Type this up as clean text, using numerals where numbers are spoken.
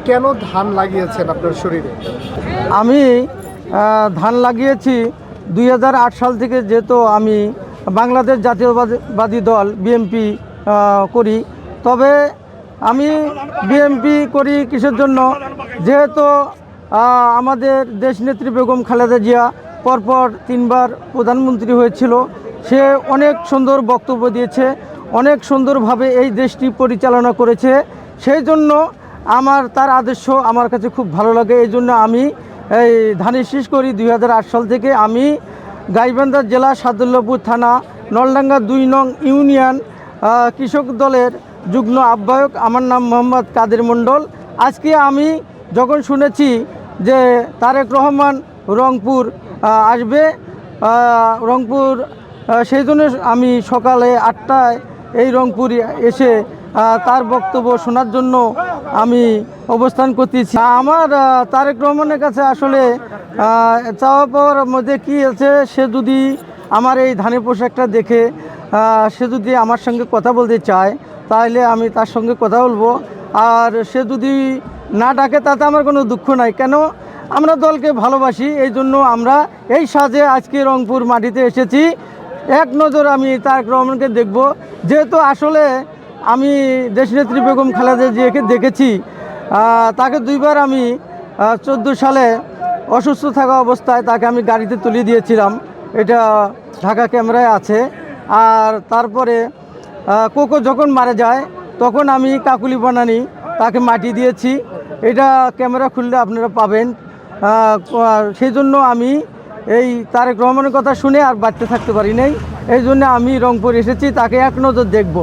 কেন ধান লাগিয়েছেন আপনার শরীরে? আমি ধান লাগিয়েছি 2008 সাল থেকে, যেহেতু আমি বাংলাদেশ জাতীয়তাবাদী দল বিএনপি করি। তবে আমি বিএনপি করি কিসের জন্য? যেহেতু আমাদের দেশনেত্রী বেগম খালেদা জিয়া পরপর 3বার প্রধানমন্ত্রী হয়েছিল। সে অনেক সুন্দর বক্তব্য দিয়েছে, অনেক সুন্দরভাবে এই দেশটি পরিচালনা করেছে। সেই জন্য আমার তার আদর্শ আমার কাছে খুব ভালো লাগে। এই জন্য আমি এই ধানের শীষ করি 2008 সাল থেকে। আমি গাইবান্ধা জেলা সাদুল্লাপুর থানা নলডাঙ্গা 2 নং ইউনিয়ন কৃষক দলের যুগ্ম আহ্বায়ক। আমার নাম মোহাম্মদ কাদের মণ্ডল। আজকে আমি যখন শুনেছি যে তারেক রহমান রংপুর আসবে, রংপুর, সেই জন্য আমি সকালে 8টায় এই রংপুর এসে তার বক্তব্য শোনার জন্য আমি অবস্থান করতেছি। আমার তারেক রহমানের কাছে আসলে চাওয়া পাওয়ার মধ্যে কি আছে, সে যদি আমার এই ধানের পোশাকটা দেখে সে যদি আমার সঙ্গে কথা বলতে চায়, তাহলে আমি তার সঙ্গে কথা বলবো। আর সে যদি না ডাকে তাতে আমার কোনো দুঃখ নাই। কেন? আমরা দলকে ভালোবাসি, এই জন্য আমরা এই সাজে আজকে রংপুর মাটিতে এসেছি। এক নজর আমি তারেক রহমানকে দেখব, যেহেতু আসলে আমি দেশনেত্রী বেগম খালেদা জিয়াকে দেখেছি। তাকে 2বার আমি 14 সালে অসুস্থ থাকা অবস্থায় তাকে আমি গাড়িতে তুলে দিয়েছিলাম, এটা ঢাকা ক্যামেরায় আছে। আর তারপরে কোকো যখন মারা যায় তখন আমি কাকুলি বানানি তাকে মাটি দিয়েছি, এটা ক্যামেরা খুললে আপনারা পাবেন। সেই জন্য আমি এই তারেক রহমানের কথা শুনে আর বাড়তে থাকতে পারি নাই। এই জন্য আমি রংপুর এসেছি, তাকে এক নজর দেখব।